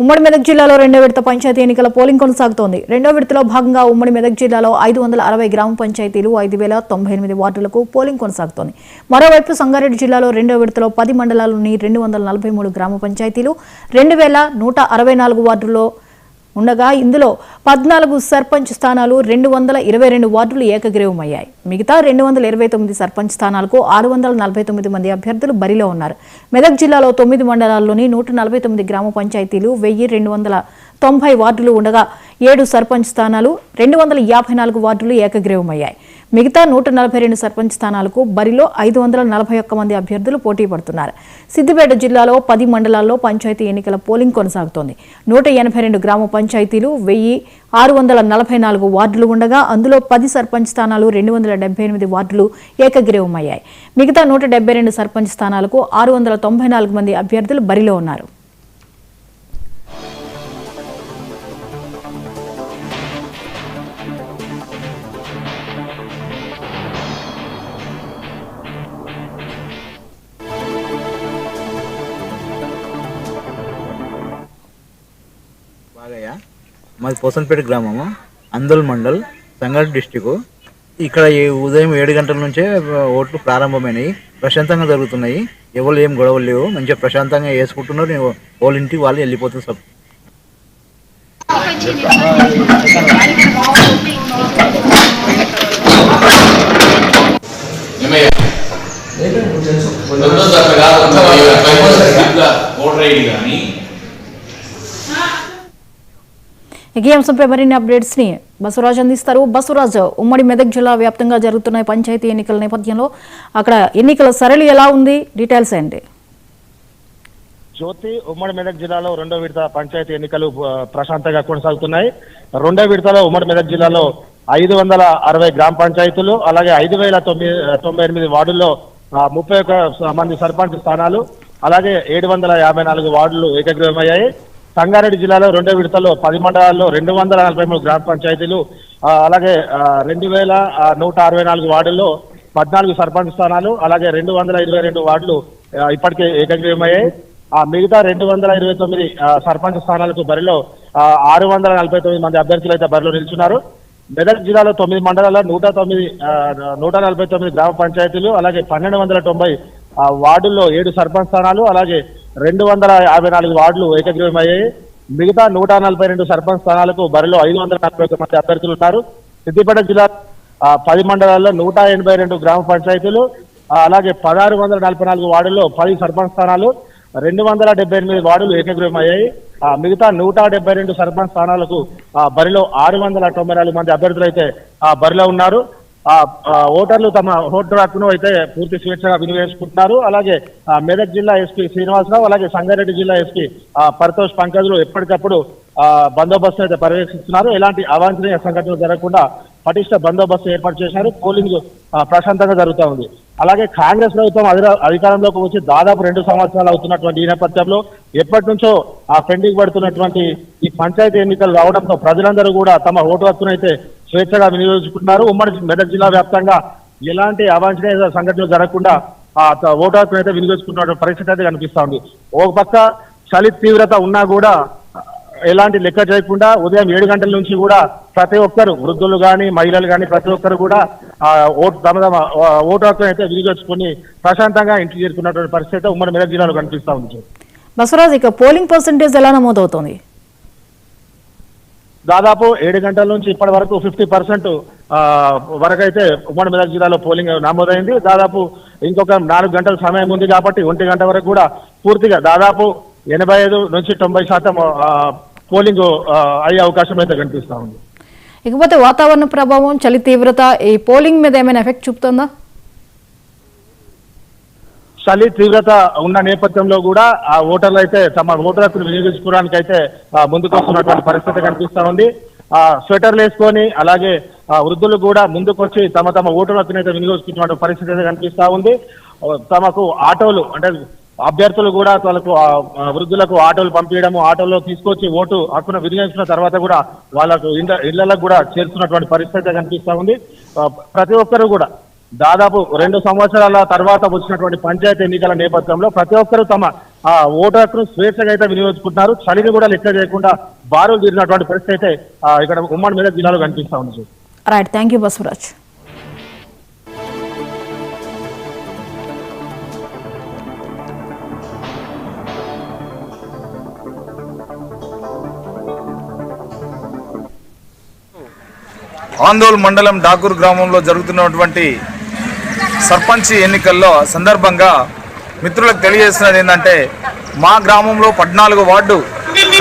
ఉమ్మడి మెదక్ జిల్లాలో రెండో విడత పంచాయతీ ఎన్నికల పోలింగ్ కొనసాగుతోంది. రెండో విడతలో భాగంగా ఉమ్మడి మెదక్ జిల్లాలో 560 గ్రామ పంచాయతీలు 5098 వార్డులకు పోలింగ్ కొనసాగుతోంది. మరోవైపు సంగారెడ్డి జిల్లాలో రెండో విడతలో 10 మండలాల్లోని 243 గ్రామ పంచాయతీలు 2164 వార్డుల్లో ఉండగా ఇందులో 14 సర్పంచ్ స్థానాలు 222 వార్డులు ఏకగ్రీవమయ్యాయి. మిగతా 229 సర్పంచ్ స్థానాలకు 649 మంది అభ్యర్థులు బరిలో ఉన్నారు. మెదక్ జిల్లాలో 9 మండలాల్లోని 149 గ్రామ పంచాయతీలు 1290 వార్డులు ఉండగా 7 సర్పంచ్ స్థానాలు 254 వార్డులు ఏకగ్రీవమయ్యాయి. మిగతా 142 సర్పంచ్ స్థానాలకు బరిలో 541 మంది అభ్యర్థులు పోటీ పడుతున్నారు. సిద్దిపేట జిల్లాలో 10 మండలాల్లో పంచాయతీ ఎన్నికల పోలింగ్ కొనసాగుతోంది. 182 గ్రామ పంచాయతీలు 1644 వార్డులు ఉండగా అందులో 10 సర్పంచ్ స్థానాలు 278 వార్డులు ఏకగ్రీవమయ్యాయి. మిగతా 172 సర్పంచ్ స్థానాలకు 694 మంది అభ్యర్థులు బరిలో ఉన్నారు. మాది పోసన్పేట గ్రామము, అందల్ మండల్, సంగారెడ్డి డిస్టిక్. ఇక్కడ ఉదయం 7 గంటల నుంచే ఓట్లు ప్రారంభమైనాయి. ప్రశాంతంగా జరుగుతున్నాయి. ఎవరు ఏం గొడవలు లేవు. మంచిగా ప్రశాంతంగా వేసుకుంటున్నారు. వాళ్ళ ఇంటికి వాళ్ళు వెళ్ళిపోతున్నారు. ఈ అంశంపై మరిన్ని అప్డేట్స్ ని బసవరాజ్ అందిస్తారు. బసవరాజ్, ఉమ్మడి మెదక్ జిల్లా వ్యాప్తంగా జరుగుతున్న పంచాయతీ ఎన్నికల నేపథ్యంలో అక్కడ ఎన్నికల సరళి ఎలా ఉంది? డీటెయిల్స్ ఏంటి? జ్యోతి, ఉమ్మడి మెదక్ జిల్లాలో రెండో విడత పంచాయతీ ఎన్నికలు ప్రశాంతంగా కొనసాగుతున్నాయి. రెండో విడతలో ఉమ్మడి మెదక్ జిల్లాలో 560 గ్రామ పంచాయతీలు, అలాగే 5098 వార్డుల్లో 31 మంది సర్పంచ్ స్థానాలు, అలాగే 754 వార్డులు ఏకగ్రీవమయ్యాయి. సంగారెడ్డి జిల్లాలో రెండో విడతలో 10 మండలాల్లో 243 గ్రామ పంచాయతీలు, అలాగే 2164 వార్డుల్లో 14 సర్పంచ్ స్థానాలు, అలాగే 222 వార్డులు ఇప్పటికే ఏకగ్రీవమయ్యాయి. మిగతా 229 సర్పంచ్ స్థానాలకు బరిలో 649 మంది అభ్యర్థులు అయితే బరిలో నిల్చున్నారు. మెదక్ జిల్లాలో 9 మండలాల్లో 149 గ్రామ పంచాయతీలు, అలాగే 1290 వార్డుల్లో 7 సర్పంచ్ స్థానాలు, అలాగే 254 వార్డులు ఏకగ్రీవమయ్యాయి. మిగతా 142 సర్పంచ్ స్థానాలకు బరిలో 541 మంది అభ్యర్థులు ఉన్నారు. సిద్దిపేట జిల్లా 10 మండలాల్లో 182 గ్రామ పంచాయతీలు, అలాగే 1644 వార్డుల్లో 10 సర్పంచ్ స్థానాలు, 278 వార్డులు ఏకగ్రీవమయ్యాయి. మిగతా 172 సర్పంచ్ స్థానాలకు బరిలో 694 మంది అభ్యర్థులు అయితే బరిలో ఉన్నారు. ఓటర్లు తమ ఓటు హక్కును అయితే పూర్తి స్వేచ్ఛగా వినియోగించుకుంటున్నారు. అలాగే మెదక్ జిల్లా ఎస్పీ శ్రీనివాసరావు, అలాగే సంగారెడ్డి జిల్లా ఎస్పీ పరితోష్ పంకజ్లు ఎప్పటికప్పుడు బందోబస్తు అయితే పర్యవేక్షిస్తున్నారు. ఎలాంటి అవాంఛనీయ సంఘటనలు జరగకుండా పటిష్ట బందోబస్తు ఏర్పాటు చేశారు. పోలింగ్ ప్రశాంతంగా జరుగుతూ ఉంది. అలాగే కాంగ్రెస్ ప్రభుత్వం అధికారంలోకి వచ్చి దాదాపు 2 సంవత్సరాలు అవుతున్నటువంటి ఈ నేపథ్యంలో ఎప్పటి నుంచో పెండింగ్ పడుతున్నటువంటి ఈ పంచాయతీ ఎన్నికలు రావడంతో ప్రజలందరూ కూడా తమ ఓటు హక్కును అయితే స్వేచ్ఛగా వినియోగించుకుంటున్నారు. ఉమ్మడి మెదక్ జిల్లా వ్యాప్తంగా ఎలాంటి అవాంఛనీయ సంఘటనలు జరగకుండా ఓటు హక్కును అయితే వినియోగించుకుంటున్న పరిస్థితి అయితే కనిపిస్తా ఉంది. ఒక పక్క చలి తీవ్రత ఉన్నా కూడా ఎలాంటి లెక్క చేయకుండా ఉదయం 7 గంటల నుంచి కూడా ప్రతి ఒక్కరు, వృద్ధులు కానీ మహిళలు కానీ ప్రతి ఒక్కరు కూడా తమ ఓటు హక్కును అయితే వినియోగించుకుని ప్రశాంతంగా ఇంటికి చేరుకున్నటువంటి పరిస్థితి ఉమ్మడి మెదక్ జిల్లాలో కనిపిస్తా ఉంది. బసవరాజ్, ఇక పోలింగ్ పర్సెంటేజ్ ఎలా నమోదవుతోంది? దాదాపు 7 గంటల నుంచి ఇప్పటి వరకు 50% వరకు అయితే ఉమ్మడి మెదక్ జిల్లాలో పోలింగ్ నమోదైంది. దాదాపు ఇంకొక 4 గంటల సమయం ఉంది కాబట్టి 1 గంట వరకు కూడా పూర్తిగా దాదాపు 85 నుంచి 90% పోలింగ్ అయ్యే అవకాశం అయితే కనిపిస్తా ఉంది. ఇకపోతే వాతావరణ ప్రభావం, చలి తీవ్రత ఈ పోలింగ్ మీద ఏమైనా ఎఫెక్ట్ చూపుతుందా? చలి తీవ్రత ఉన్న నేపథ్యంలో కూడా ఓటర్లు అయితే తమ ఓటు హక్కును వినియోగించుకోవడానికి అయితే ముందుకు వస్తున్నటువంటి పరిస్థితి కనిపిస్తా ఉంది. స్వెటర్లు వేసుకొని, అలాగే వృద్ధులు కూడా ముందుకు వచ్చి తమ ఓటు హక్కును అయితే వినియోగించుకున్నటువంటి పరిస్థితి అయితే కనిపిస్తా ఉంది. తమకు ఆటోలు అంటే అభ్యర్థులు కూడా వాళ్ళకు వృద్ధులకు ఆటోలు పంపించడము, ఆటోలో తీసుకొచ్చి ఓటు హక్కును వినియోగించిన తర్వాత కూడా వాళ్ళకు ఇళ్లకు కూడా చేరుతున్నటువంటి పరిస్థితి కనిపిస్తా ఉంది. ప్రతి ఒక్కరు కూడా దాదాపు 2 సంవత్సరాల తర్వాత వచ్చినటువంటి పంచాయతీ ఎన్నికల నేపథ్యంలో ప్రతి ఒక్కరూ తమ ఆ ఓటు హక్కును స్వేచ్ఛగా అయితే వినియోగించుకుంటున్నారు. చలిని కూడా లెక్క చేయకుండా బారులు తీరినటువంటి పరిస్థితి అయితే ఇక్కడ ఉమ్మడి మెదక్ జిల్లాలో కనిపిస్తా ఉంది. Right, thank you Basavaraj. Andole మండలం డాకూర్ గ్రామంలో జరుగుతున్నటువంటి సర్పంచ్ ఎన్నికల్లో సందర్భంగా మిత్రులకు తెలియజేస్తున్నది ఏంటంటే మా గ్రామంలో 14 వార్డు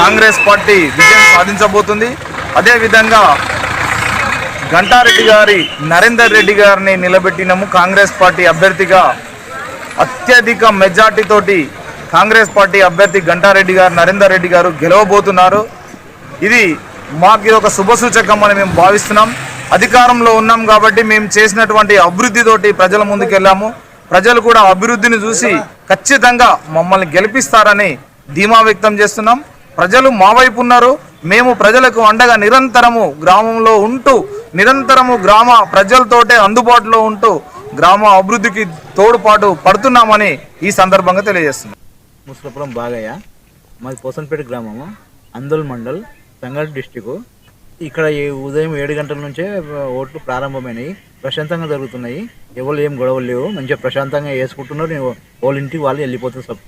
కాంగ్రెస్ పార్టీ విజయం సాధించబోతుంది. అదేవిధంగా గంటారెడ్డి గారి నరేందర్ రెడ్డి గారిని నిలబెట్టినాము కాంగ్రెస్ పార్టీ అభ్యర్థిగా. అత్యధిక మెజార్టీతోటి కాంగ్రెస్ పార్టీ అభ్యర్థి గంటారెడ్డి గారు నరేందర్ రెడ్డి గారు గెలవబోతున్నారు. ఇది మాకు ఒక శుభసూచకం అని మేము భావిస్తున్నాం. అధికారంలో ఉన్నాం కాబట్టి మేము చేసినటువంటి అభివృద్ధితోటి ప్రజల ముందుకెళ్ళాము. ప్రజలు కూడా అభివృద్ధిని చూసి ఖచ్చితంగా మమ్మల్ని గెలిపిస్తారని ధీమా వ్యక్తం చేస్తున్నాం. ప్రజలు మా వైపు ఉన్నారు. మేము ప్రజలకు అండగా నిరంతరము గ్రామంలో ఉంటూ నిరంతరము గ్రామ ప్రజలతోటే అందుబాటులో ఉంటూ గ్రామ అభివృద్ధికి తోడ్పాటు పడుతున్నామని ఈ సందర్భంగా తెలియజేస్తున్నాం. ముసలపురం బాగయ్య, మాది పోసన్పేట గ్రామము, అందోల్ మండల్, సంగారెడ్డి డిస్టిక్. ఇక్కడ ఉదయం 7 గంటల నుంచే ఓట్లు ప్రారంభమైనాయి. ప్రశాంతంగా జరుగుతున్నాయి. ఎవరు ఏం గొడవలు లేవు. మంచిగా ప్రశాంతంగా వేసుకుంటున్నారు. వాళ్ళ ఇంటికి వాళ్ళు వెళ్ళిపోతున్నారు.